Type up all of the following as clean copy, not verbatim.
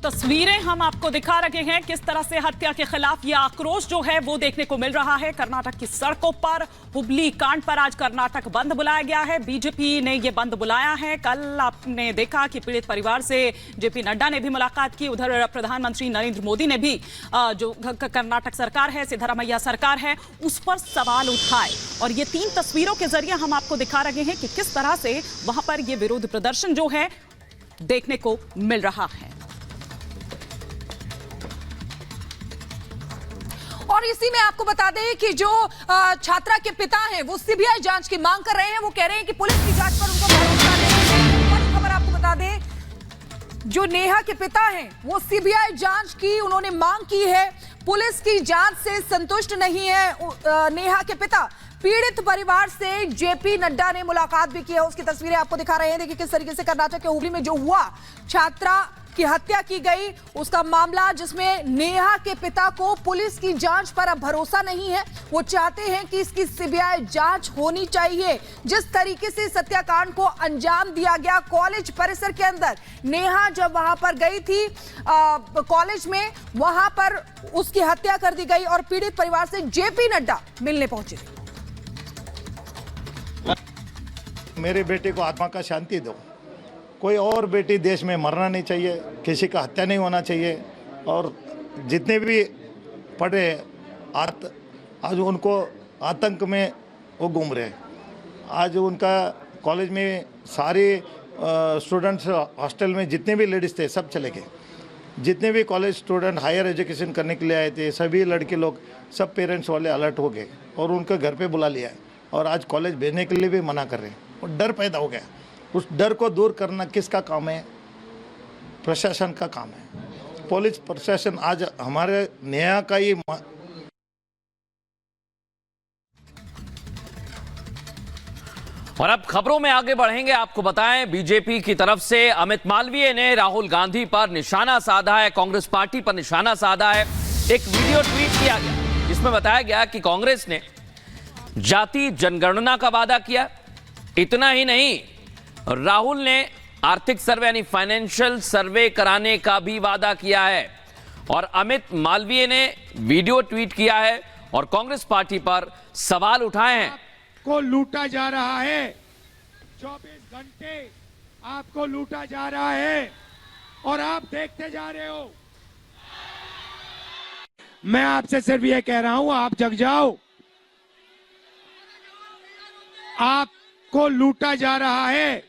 तस्वीरें हम आपको दिखा रहे हैं किस तरह से हत्या के खिलाफ ये आक्रोश जो है वो देखने को मिल रहा है। कर्नाटक की सड़कों पर हुबली कांड पर आज कर्नाटक बंद बुलाया गया है। बीजेपी ने ये बंद बुलाया है। कल आपने देखा कि पीड़ित परिवार से जेपी नड्डा ने भी मुलाकात की। उधर प्रधानमंत्री नरेंद्र मोदी ने भी जो कर्नाटक सरकार है, सिद्धरामैया सरकार है, उस पर सवाल उठाए। और ये 3 तस्वीरों के जरिए हम आपको दिखा रहे हैं कि किस तरह से वहां पर ये विरोध प्रदर्शन जो है देखने को मिल रहा है। और इसी में आपको बता दें कि जो छात्रा के पिता हैं वो सीबीआई जांच की मांग कर रहे हैं। वो कह रहे हैं कि पुलिस की जांच पर उनको भरोसा नहीं है। बड़ी खबर आपको बता दें, जो नेहा के पिता हैं वो सीबीआई जांच की उन्होंने मांग की है। पुलिस की जांच से संतुष्ट नहीं है नेहा के पिता। पीड़ित परिवार से जेपी नड्डा ने मुलाकात भी की है। उसकी तस्वीरें आपको दिखा रहे हैं। देखिए किस तरीके से कर्नाटक के हुबली में जो हुआ, छात्रा की हत्या की गई, उसका मामला जिसमें नेहा के पिता को पुलिस की जांच पर अब भरोसा नहीं है। वो चाहते हैं कि इसकी सीबीआई जांच होनी चाहिए। जिस तरीके से सत्याकांड को अंजाम दिया गया कॉलेज परिसर के अंदर, नेहा जब वहां पर गई थी कॉलेज में, वहां पर उसकी हत्या कर दी गई और पीड़ित परिवार से जेपी नड्डा मिलने पहुंचे। मेरे बेटे को आत्मा का शांति दो। कोई और बेटी देश में मरना नहीं चाहिए, किसी का हत्या नहीं होना चाहिए। और जितने भी पढ़े आज उनको आतंक में वो घूम रहे। आज उनका कॉलेज में सारे स्टूडेंट्स, हॉस्टल में जितने भी लेडीज़ थे सब चले गए। जितने भी कॉलेज स्टूडेंट हायर एजुकेशन करने के लिए आए थे, सभी लड़के लोग, सब पेरेंट्स वाले अलर्ट हो गए और उनके घर पे बुला लिया है। और आज कॉलेज भेजने के लिए भी मना कर रहे हैं। और डर पैदा हो गया। उस डर को दूर करना किसका काम है? प्रशासन का काम है। पुलिस प्रशासन आज हमारे न्याय का ही और अब खबरों में आगे बढ़ेंगे। आपको बताएं, बीजेपी की तरफ से अमित मालवीय ने राहुल गांधी पर निशाना साधा है, कांग्रेस पार्टी पर निशाना साधा है। एक वीडियो ट्वीट किया गया जिसमें बताया गया कि कांग्रेस ने जाति जनगणना का वादा किया। इतना ही नहीं, राहुल ने आर्थिक सर्वे यानी फाइनेंशियल सर्वे कराने का भी वादा किया है। और अमित मालवीय ने वीडियो ट्वीट किया है और कांग्रेस पार्टी पर सवाल उठाए हैं। आपको लूटा जा रहा है, 24 घंटे आपको लूटा जा रहा है और आप देखते जा रहे हो। मैं आपसे सिर्फ ये कह रहा हूं, आप जग जाओ। आपको लूटा जा रहा है,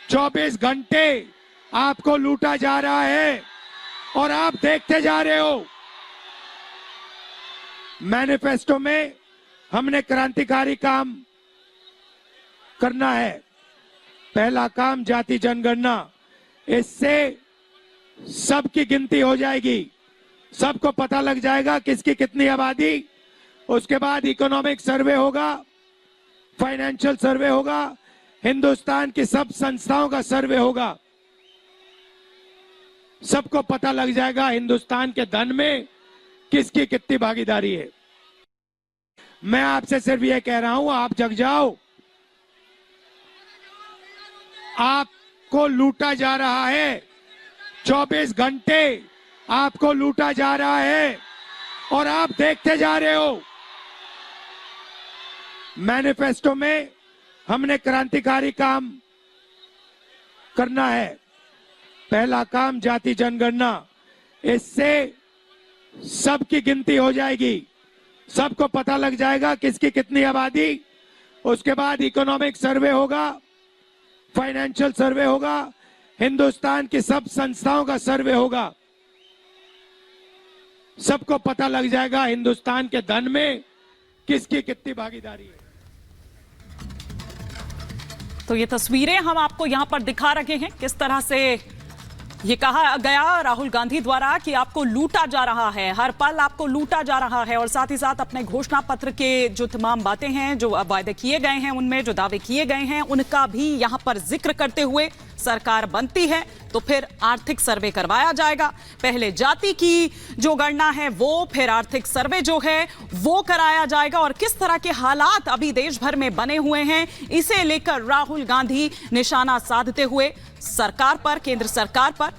24 घंटे आपको लूटा जा रहा है और आप देखते जा रहे हो। मैनिफेस्टो में हमने क्रांतिकारी काम करना है। पहला काम जाति जनगणना, इससे सबकी गिनती हो जाएगी, सबको पता लग जाएगा किसकी कितनी आबादी। उसके बाद इकोनॉमिक सर्वे होगा, फाइनेंशियल सर्वे होगा, हिंदुस्तान की सब संस्थाओं का सर्वे होगा। सबको पता लग जाएगा हिंदुस्तान के धन में किसकी कितनी भागीदारी है। मैं आपसे सिर्फ ये कह रहा हूं, आप जग जाओ। आपको लूटा जा रहा है, 24 घंटे आपको लूटा जा रहा है और आप देखते जा रहे हो। मैनिफेस्टो में हमने क्रांतिकारी काम करना है। पहला काम जाति जनगणना, इससे सबकी गिनती हो जाएगी, सबको पता लग जाएगा किसकी कितनी आबादी। उसके बाद इकोनॉमिक सर्वे होगा, फाइनेंशियल सर्वे होगा, हिंदुस्तान की सब संस्थाओं का सर्वे होगा। सबको पता लग जाएगा हिंदुस्तान के धन में किसकी कितनी भागीदारी है। तो ये तस्वीरें हम आपको यहां पर दिखा रहे हैं किस तरह से ये कहा गया राहुल गांधी द्वारा कि आपको लूटा जा रहा है, हर पल आपको लूटा जा रहा है। और साथ ही साथ अपने घोषणा पत्र के जो तमाम बातें हैं, जो वायदे किए गए हैं, उनमें जो दावे किए गए हैं, उनका भी यहां पर जिक्र करते हुए सरकार बनती है तो फिर आर्थिक सर्वे करवाया जाएगा। पहले जाति की जो गणना है वो, फिर आर्थिक सर्वे जो है वो कराया जाएगा। और किस तरह के हालात अभी देश भर में बने हुए हैं, इसे लेकर राहुल गांधी निशाना साधते हुए सरकार पर, केंद्र सरकार पर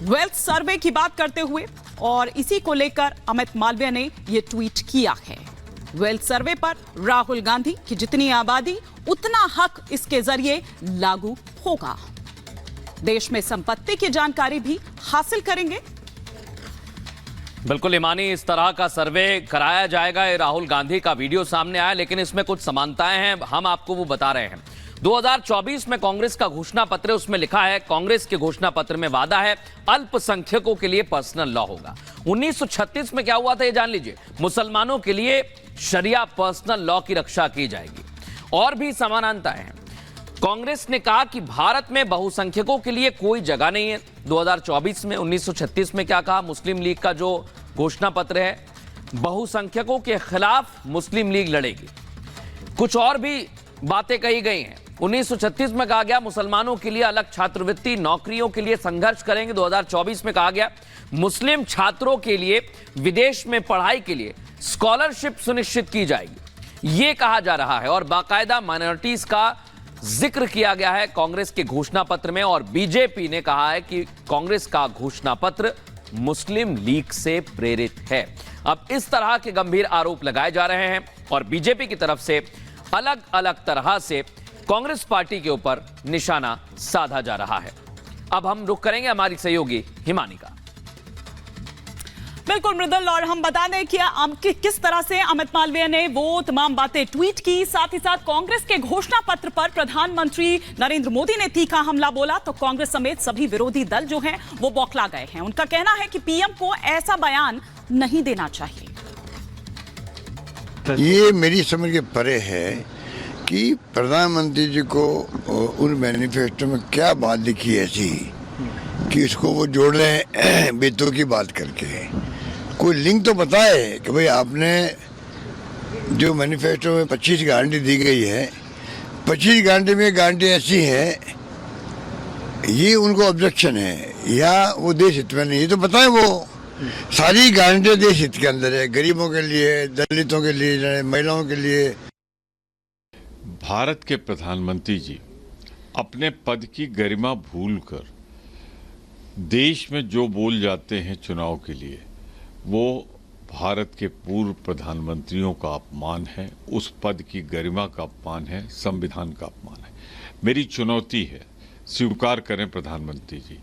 वेल्थ सर्वे की बात करते हुए और इसी को लेकर अमित मालवीय ने यह ट्वीट किया है। वेल्थ सर्वे पर राहुल गांधी की जितनी आबादी उतना हक इसके जरिए लागू होगा। देश में संपत्ति की जानकारी भी हासिल करेंगे। बिल्कुल ईमानी, इस तरह का सर्वे कराया जाएगा। ये राहुल गांधी का वीडियो सामने आया, लेकिन इसमें कुछ समानताएं हैं, हम आपको वो बता रहे हैं। 2024 में कांग्रेस का घोषणा पत्र, उसमें लिखा है, कांग्रेस के घोषणा पत्र में वादा है अल्पसंख्यकों के लिए पर्सनल लॉ होगा। 1936 में क्या हुआ था ये जान लीजिए, मुसलमानों के लिए शरिया पर्सनल लॉ की रक्षा की जाएगी। और भी समानताएं हैं। कांग्रेस ने कहा कि भारत में बहुसंख्यकों के लिए कोई जगह नहीं है 2024 में। 1936 में क्या कहा, मुस्लिम लीग का जो घोषणा पत्र है, बहुसंख्यकों के खिलाफ मुस्लिम लीग लड़ेगी। कुछ और भी बातें कही गई हैं। 1936 में कहा गया मुसलमानों के लिए अलग छात्रवृत्ति, नौकरियों के लिए संघर्ष करेंगे। 2024 में कहा गया मुस्लिम छात्रों के लिए विदेश में पढ़ाई के लिए स्कॉलरशिप सुनिश्चित की जाएगी, यह कहा जा रहा है। और बाकायदा माइनॉरिटीज का जिक्र किया गया है कांग्रेस के घोषणा पत्र में। और बीजेपी ने कहा है कि कांग्रेस का घोषणा पत्र मुस्लिम लीग से प्रेरित है। अब इस तरह के गंभीर आरोप लगाए जा रहे हैं और बीजेपी की तरफ से अलग अलग तरह से कांग्रेस पार्टी के ऊपर निशाना साधा जा रहा है। अब हम रुख करेंगे हमारी सहयोगी हिमानी का। बिल्कुल मृदुल, और हम बता दें कि किस तरह से अमित मालवीय ने वो तमाम बातें ट्वीट की। साथ ही साथ कांग्रेस के घोषणा पत्र पर प्रधानमंत्री नरेंद्र मोदी ने तीखा हमला बोला तो कांग्रेस समेत सभी विरोधी दल जो हैं वो बौखला गए हैं। उनका कहना है कि पीएम को ऐसा बयान नहीं देना चाहिए। ये मेरी समझ के परे है कि प्रधानमंत्री जी को उन मैनिफेस्टो में क्या बात लिखी ऐसी कि उसको वो जोड़ रहे हैं बेतों की बात करके। कोई लिंक तो बताए कि भाई आपने जो मैनिफेस्टो में 25 गारंटी दी गई है, 25 गारंटी में गारंटी ऐसी है, ये उनको ऑब्जेक्शन है या वो देश हित में नहीं है, तो बताए वो सारी गारंटी देश हित के अंदर है, गरीबों के लिए, दलितों के लिए, महिलाओं के लिए। भारत के प्रधानमंत्री जी अपने पद की गरिमा भूलकर देश में जो बोल जाते हैं चुनाव के लिए, वो भारत के पूर्व प्रधानमंत्रियों का अपमान है, उस पद की गरिमा का अपमान है, संविधान का अपमान है। मेरी चुनौती है, स्वीकार करें प्रधानमंत्री जी,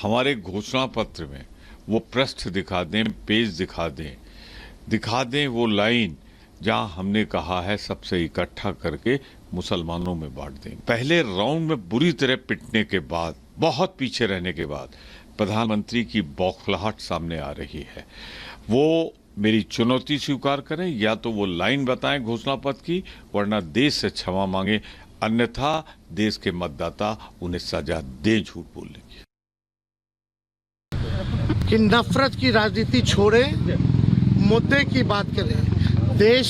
हमारे घोषणा पत्र में वो पृष्ठ दिखा दें, पेज दिखा दें वो लाइन जहां हमने कहा है सबसे इकट्ठा करके मुसलमानों में बांट दें। पहले राउंड में बुरी तरह पिटने के बाद, बहुत पीछे रहने के बाद प्रधानमंत्री की बौखलाहट सामने आ रही है। वो मेरी चुनौती स्वीकार करें, या तो वो लाइन बताएं घोषणा पत्र की, वरना देश से क्षमा मांगे, अन्यथा देश के मतदाता उन्हें सजा दें झूठ बोलने की। कि नफरत की राजनीति छोड़े, मुद्दे की बात करें। देश